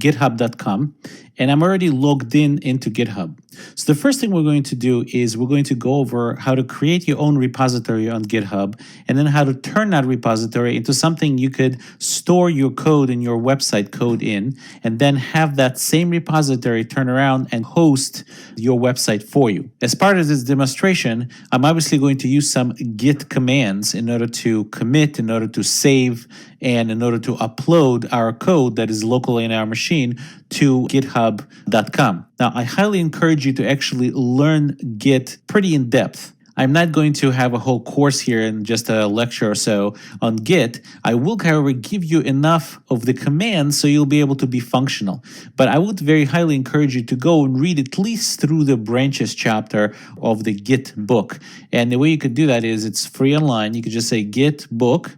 github.com, and I'm already logged into GitHub. So the first thing we're going to do is we're going to go over how to create your own repository on GitHub, and then how to turn that repository into something you could store your code and your website code in, and then have that same repository turn around and host your website for you. As part of this demonstration, I'm obviously going to use some git commands in order to commit, in order to save, and in order to upload our code that is locally in our machine to github.com. Now, I highly encourage you to actually learn Git pretty in depth. I'm not going to have a whole course here in just a lecture or so on Git. I will, however, give you enough of the commands so you'll be able to be functional. But I would very highly encourage you to go and read at least through the branches chapter of the Git book. And the way you could do that is it's free online. You could just say Git book.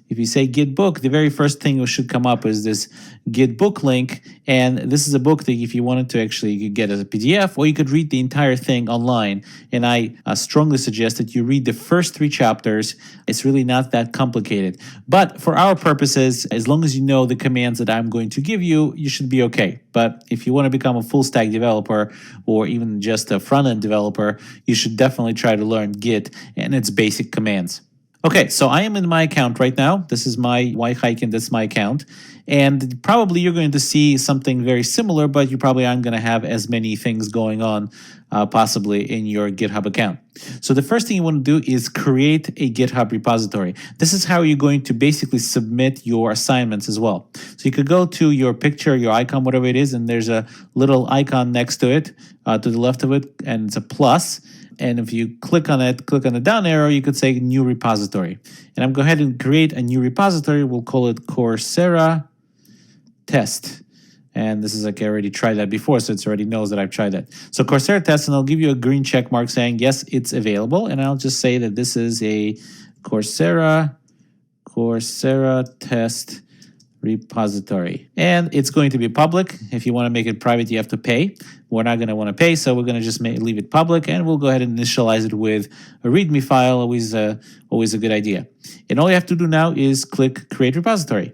If you say Git book, the very first thing that should come up is this Git book link. And this is a book that if you wanted to actually, you could get as a PDF, or you could read the entire thing online. And I strongly suggest that you read the first 3 chapters. It's really not that complicated. But for our purposes, as long as you know the commands that I'm going to give you, you should be okay. But if you want to become a full stack developer or even just a front-end developer, you should definitely try to learn Git and its basic commands. Okay, so I am in my account right now. This is my YHiken, that's my account. And probably you're going to see something very similar, but you probably aren't going to have as many things going on possibly in your GitHub account. So the first thing you want to do is create a GitHub repository. This is how you're going to basically submit your assignments as well. So you could go to your picture, your icon, whatever it is, and there's a little icon next to it, to the left of it, and it's a plus. And if you click on it, click on the down arrow, you could say new repository. And I'm going to go ahead and create a new repository. We'll call it Coursera test. And this is like I already tried that before, so it already knows that I've tried that. So Coursera test, and I'll give you a green check mark saying, yes, it's available. And I'll just say that this is a Coursera test repository. And it's going to be public. If you want to make it private, you have to pay. We're not going to want to pay, so we're going to just leave it public, and we'll go ahead and initialize it with a README file, always a good idea. And all you have to do now is click Create Repository.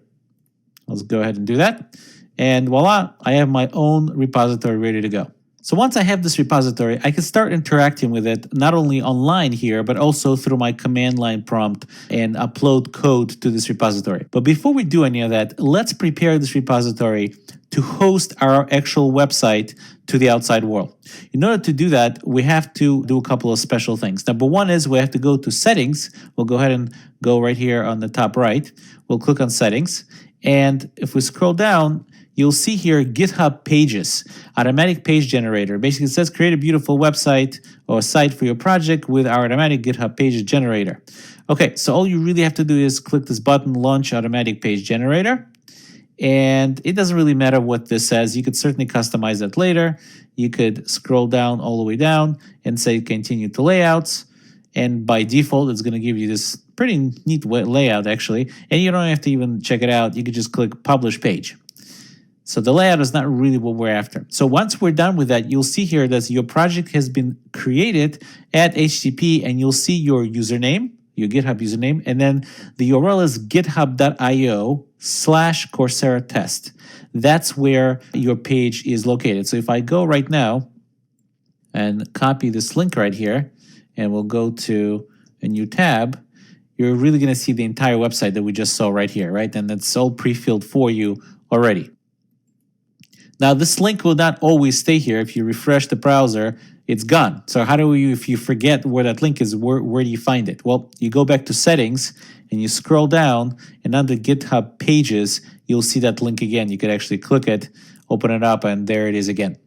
Let's go ahead and do that. And voila, I have my own repository ready to go. So once I have this repository, I can start interacting with it not only online here, but also through my command line prompt and upload code to this repository. But before we do any of that, let's prepare this repository to host our actual website to the outside world. In order to do that, we have to do a couple of special things. Number one is we have to go to settings. We'll go ahead and go right here on the top right. We'll click on settings. And if we scroll down, you'll see here GitHub Pages, automatic page generator. Basically, it says create a beautiful website or site for your project with our automatic GitHub Pages generator. Okay, so all you really have to do is click this button, Launch Automatic Page Generator. And it doesn't really matter what this says. You could certainly customize that later. You could scroll down all the way down and say Continue to Layouts. And by default, it's going to give you this pretty neat layout, actually. And you don't have to even check it out. You could just click Publish Page. So the layout is not really what we're after. So once we're done with that, you'll see here that your project has been created at HTTP, and you'll see your username, your GitHub username, and then the URL is github.io/Coursera test. That's where your page is located. So if I go right now and copy this link right here, and we'll go to a new tab, you're really going to see the entire website that we just saw right here, right? And that's all pre-filled for you already. Now, this link will not always stay here. If you refresh the browser, it's gone. So how do you, if you forget where that link is, where do you find it? Well, you go back to settings and you scroll down, and under GitHub Pages, you'll see that link again. You could actually click it, open it up, and there it is again.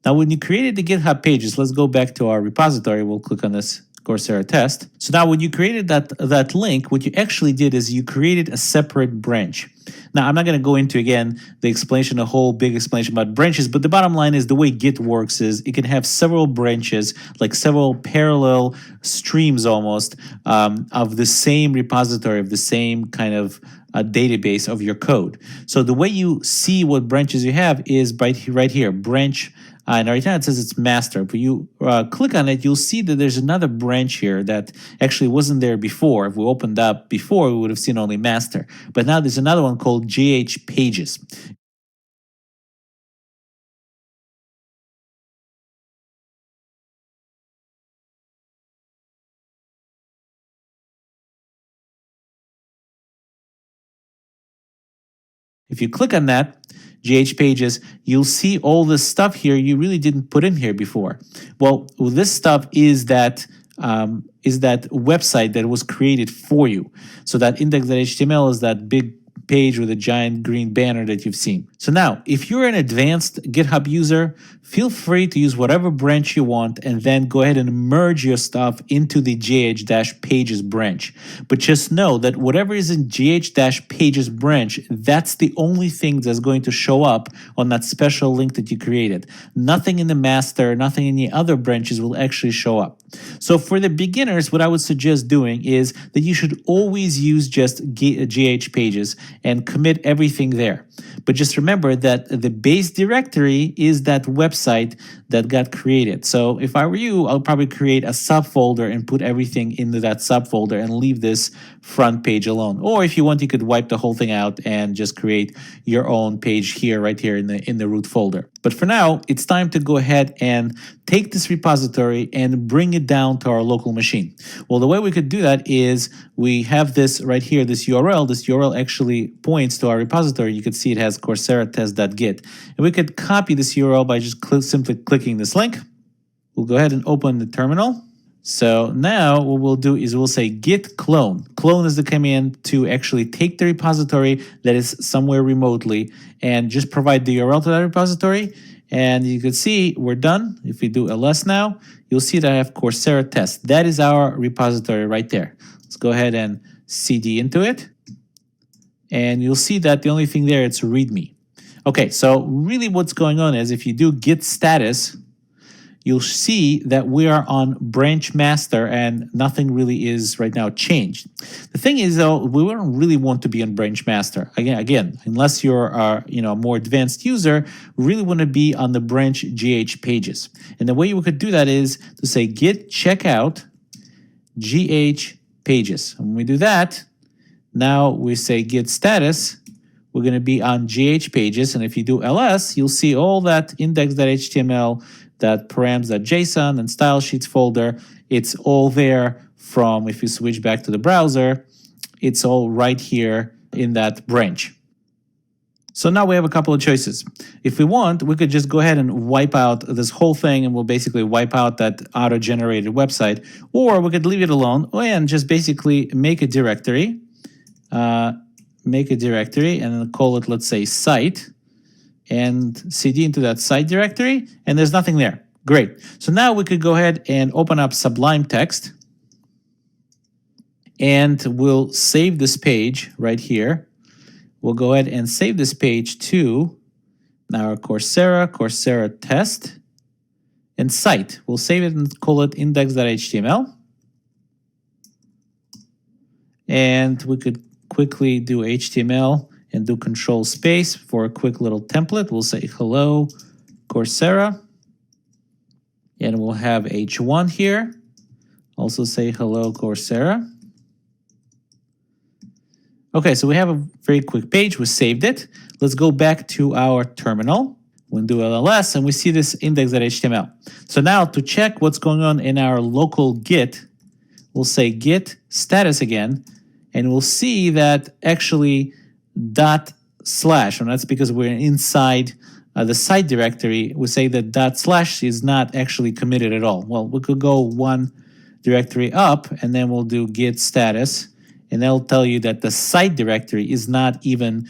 Now, when you created the GitHub Pages, let's go back to our repository. We'll click on this Coursera test. So now when you created that link, what you actually did is you created a separate branch. Now, I'm not going to go into, again, the explanation, a whole big explanation about branches, but the bottom line is the way Git works is it can have several branches, like several parallel streams almost, of the same repository, of the same kind of database of your code. So the way you see what branches you have is right here, branch. And right now it says it's master. If you click on it, you'll see that there's another branch here that actually wasn't there before. If we opened up before, we would have seen only master. But now there's another one called GH Pages. If you click on that, GH pages, you'll see all this stuff here you really didn't put in here before. Well, this stuff is that website that was created for you. So that index.html is that big page with a giant green banner that you've seen. So now, if you're an advanced GitHub user, feel free to use whatever branch you want and then go ahead and merge your stuff into the gh-pages branch. But just know that whatever is in gh-pages branch, that's the only thing that's going to show up on that special link that you created. Nothing in the master, nothing in the other branches will actually show up. So for the beginners, what I would suggest doing is that you should always use just GH pages and commit everything there. But just remember that the base directory is that website that got created. So if I were you, I'll probably create a subfolder and put everything into that subfolder and leave this front page alone. Or if you want, you could wipe the whole thing out and just create your own page here, right here in the root folder. But for now, it's time to go ahead and take this repository and bring it down to our local machine. Well, the way we could do that is we have this right here, this URL. This URL actually points to our repository. You can see it has Coursera test.git. And we could copy this URL by just simply clicking this link. We'll go ahead and open the terminal. So now what we'll do is we'll say git clone. Clone is the command to actually take the repository that is somewhere remotely and just provide the URL to that repository. And you can see we're done. If we do ls now, you'll see that I have Coursera test. That is our repository right there. Let's go ahead and cd into it. And you'll see that the only thing there, it's readme. Okay, so really what's going on is if you do git status, you'll see that we are on branch master and nothing really is right now changed. The thing is though, we don't really want to be on branch master. Again, unless you're a more advanced user, we really want to be on the branch GH pages. And the way you could do that is to say git checkout GH pages. And when we do that, now we say git status, we're going to be on GH pages. And if you do ls, you'll see all that index.html, that params.json and style sheets folder. It's all there from, if you switch back to the browser, it's all right here in that branch. So now we have a couple of choices. If we want, we could just go ahead and wipe out this whole thing and we'll basically wipe out that auto-generated website, or we could leave it alone and just basically make a directory, and then call it, let's say, site, and cd into that site directory, and there's nothing there. Great. So now we could go ahead and open up Sublime Text, and we'll save this page right here. We'll go ahead and save this page to our Coursera test, and site. We'll save it and call it index.html. And we could quickly do HTML and do control space for a quick little template. We'll say hello Coursera, and we'll have h1 here. Also say hello Coursera. Okay, so we have a very quick page. We saved it. Let's go back to our terminal. We'll do ls, and we see this index.html. So now to check what's going on in our local Git, we'll say git status again, and we'll see that actually /, and that's because we're inside the site directory. We say that // is not actually committed at all. Well, we could go one directory up, and then we'll do git status, and that'll tell you that the site directory is not even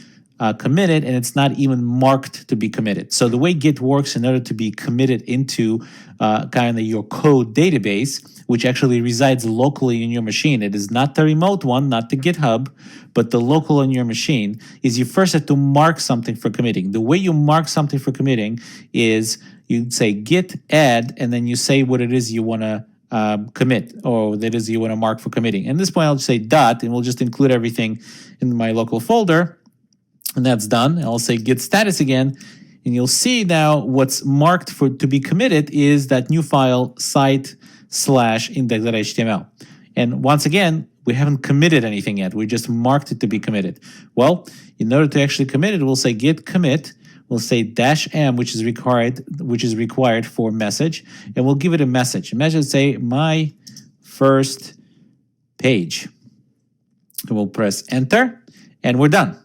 committed, and it's not even marked to be committed. So the way Git works, in order to be committed into kind of your code database, which actually resides locally in your machine, it is not the remote one, not the GitHub, but the local on your machine, is you first have to mark something for committing. The way you mark something for committing is you say git add, and then you say what it is you want to commit, or that is you want to mark for committing. At this point, I'll just say dot, and we'll just include everything in my local folder. And that's done. I'll say git status again, and you'll see now what's marked for to be committed is that new file site/index.html. And once again, we haven't committed anything yet. We just marked it to be committed. Well, in order to actually commit it, we'll say git commit. We'll say -m, which is required for message, and we'll give it a message. A message say my first page. And we'll press enter, and we're done.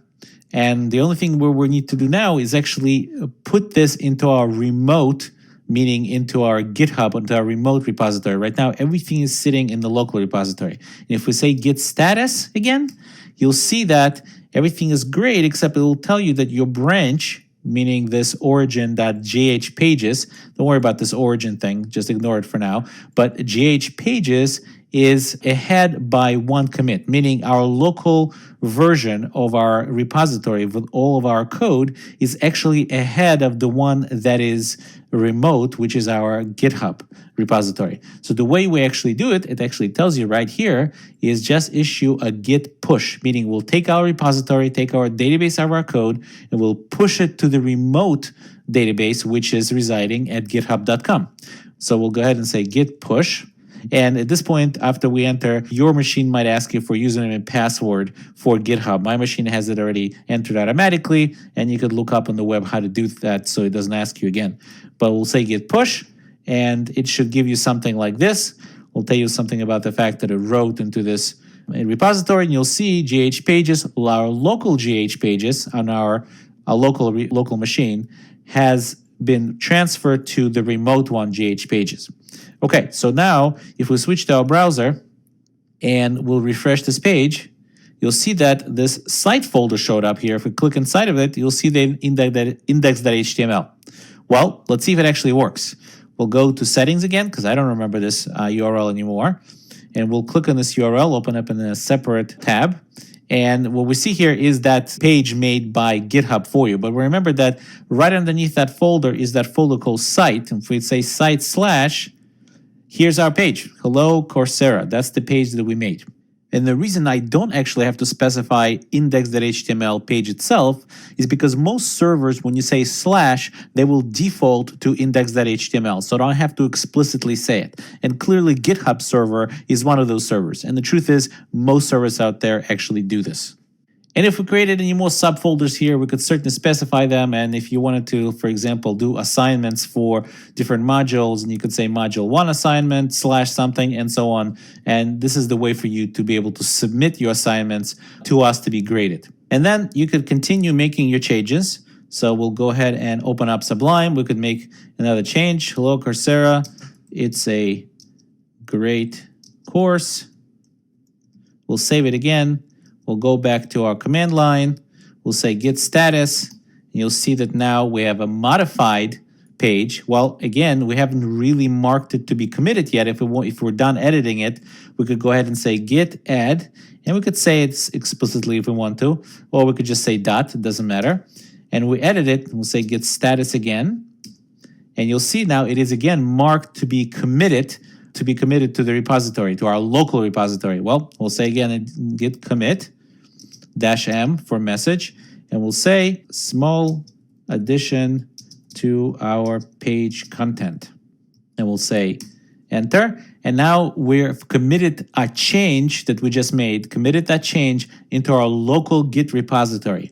And the only thing we need to do now is actually put this into our remote, meaning into our GitHub, into our remote repository. Right now, everything is sitting in the local repository. And if we say git status again, you'll see that everything is great, except it will tell you that your branch, meaning this origin.gh pages, don't worry about this origin thing, just ignore it for now, but gh pages is ahead by one commit, meaning our local version of our repository with all of our code is actually ahead of the one that is remote, which is our GitHub repository. So the way we actually do it, it actually tells you right here, is just issue a git push, meaning we'll take our repository, take our database of our code, and we'll push it to the remote database, which is residing at github.com. So we'll go ahead and say git push. And at this point, after we enter, your machine might ask you for username and password for GitHub. My machine has it already entered automatically, and you could look up on the web how to do that so it doesn't ask you again. But we'll say git push, and it should give you something like this. We'll tell you something about the fact that it wrote into this repository, and you'll see GH pages, our local GH pages on our local machine has been transferred to the remote one, GH pages. Okay, so now if we switch to our browser and we'll refresh this page, you'll see that this site folder showed up here. If we click inside of it, you'll see the index.html. Well, let's see if it actually works. We'll go to settings again, because I don't remember this URL anymore. And we'll click on this URL, open up in a separate tab. And what we see here is that page made by GitHub for you. But remember that right underneath that folder is that folder called site. And if we say site slash, here's our page. Hello, Coursera. That's the page that we made. And the reason I don't actually have to specify index.html page itself is because most servers, when you say slash, they will default to index.html. So I don't have to explicitly say it. And clearly GitHub server is one of those servers. And the truth is, most servers out there actually do this. And if we created any more subfolders here, we could certainly specify them. And if you wanted to, for example, do assignments for different modules, and you could say module 1 assignment / something and so on. And this is the way for you to be able to submit your assignments to us to be graded. And then you could continue making your changes. So we'll go ahead and open up Sublime. We could make another change. Hello, Coursera. It's a great course. We'll save it again. We'll go back to our command line. We'll say git status. And you'll see that now we have a modified page. Well, again, we haven't really marked it to be committed yet. If we're done editing it, we could go ahead and say git add. And we could say it explicitly if we want to. Or we could just say dot. It doesn't matter. And we edit it. And we'll say git status again. And you'll see now it is again marked to be committed to the repository, to our local repository. Well, we'll say again git commit -m for message, and we'll say small addition to our page content. And we'll say enter. And now we've committed a change that we just made, committed that change into our local Git repository.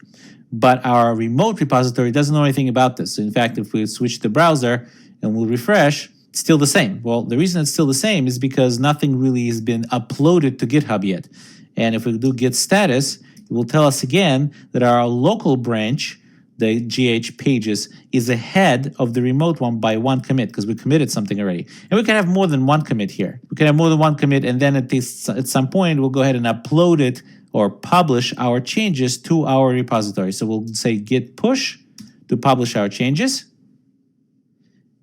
But our remote repository doesn't know anything about this. So in fact, if we switch the browser and we'll refresh, it's still the same. Well, the reason it's still the same is because nothing really has been uploaded to GitHub yet. And if we do git status, it will tell us again that our local branch, the GH pages, is ahead of the remote one by one commit because we committed something already. And we can have more than one commit here. We can have more than one commit, and then at some point, we'll go ahead and upload it or publish our changes to our repository. So we'll say git push to publish our changes.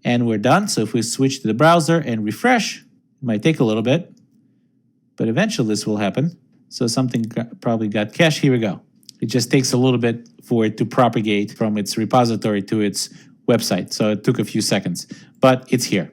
And we're done. So if we switch to the browser and refresh, it might take a little bit, but eventually this will happen. So something probably got cached. Here we go. It just takes a little bit for it to propagate from its repository to its website. So it took a few seconds, but it's here.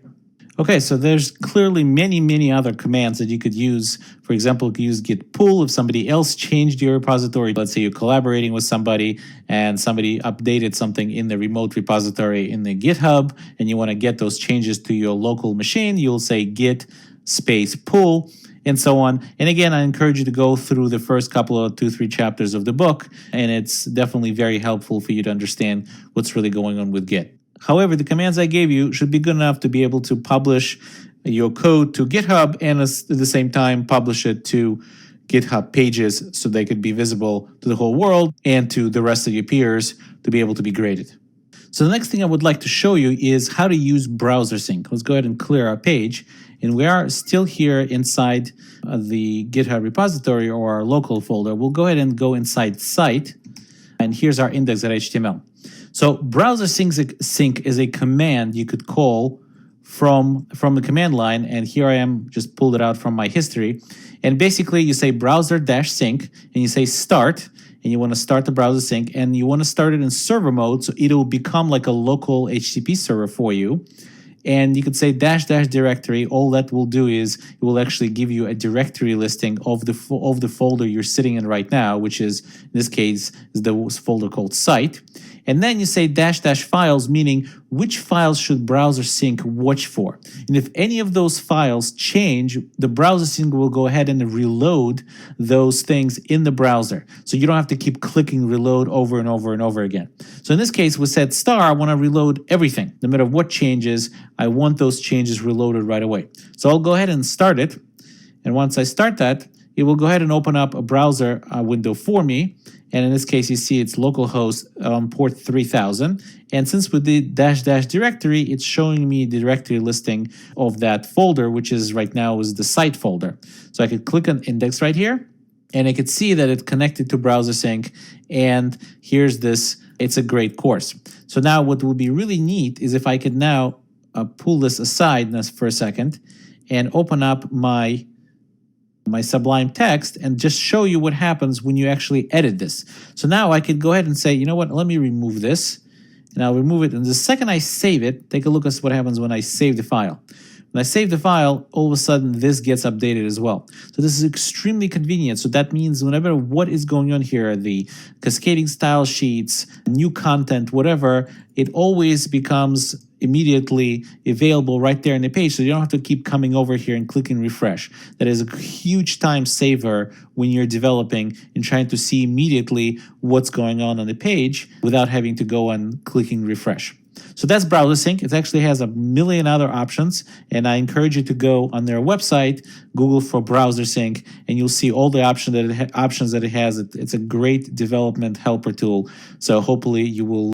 Okay, so there's clearly many other commands that you could use. For example, you could use git pull if somebody else changed your repository. Let's say you're collaborating with somebody and somebody updated something in the remote repository in the GitHub and you want to get those changes to your local machine, you'll say git space pull and so on. And again, I encourage you to go through the first couple of 2-3 chapters of the book, and it's definitely very helpful for you to understand what's really going on with Git. However, the commands I gave you should be good enough to be able to publish your code to GitHub and at the same time publish it to GitHub pages so they could be visible to the whole world and to the rest of your peers to be able to be graded. So the next thing I would like to show you is how to use browser sync. Let's go ahead and clear our page. And we are still here inside the GitHub repository or our local folder. We'll go ahead and go inside site. And here's our index.html. So browser sync is a command you could call from the command line. And here I am, just pulled it out from my history. And basically you say browser-sync and you say start. And you want to start the browser sync, and you want to start it in server mode, so it will become like a local HTTP server for you. And you could say -- directory. All that will do is it will actually give you a directory listing of the folder you're sitting in right now, which is, in this case, is the folder called site. And then you say -- files, meaning which files should browser sync watch for. And if any of those files change, the browser sync will go ahead and reload those things in the browser. So you don't have to keep clicking reload over and over and over again. So in this case, we said star, I want to reload everything. No matter what changes, I want those changes reloaded right away. So I'll go ahead and start it. And once I start that, it will go ahead and open up a browser window for me. And in this case, you see it's localhost port 3000. And since we did -- directory, it's showing me the directory listing of that folder, which is right now is the site folder. So I could click on index right here, and I could see that it connected to browser sync. And here's this, it's a great course. So now what would be really neat is if I could now pull this aside for a second and open up my Sublime text and just show you what happens when you actually edit this. So now I could go ahead and say, you know what, let me remove this. And I'll remove it. And the second I save it, take a look at what happens when I save the file. When I save the file, all of a sudden this gets updated as well. So this is extremely convenient. So that means whenever what is going on here, the cascading style sheets, new content, whatever, it always becomes immediately available right there in the page. So you don't have to keep coming over here and clicking refresh. That is a huge time saver when you're developing and trying to see immediately what's going on the page without having to go and clicking refresh. So that's browser sync. It actually has a million other options, and I encourage you to go on their website, Google for browser sync, and you'll see all the options that it has. It's a great development helper tool. So hopefully you will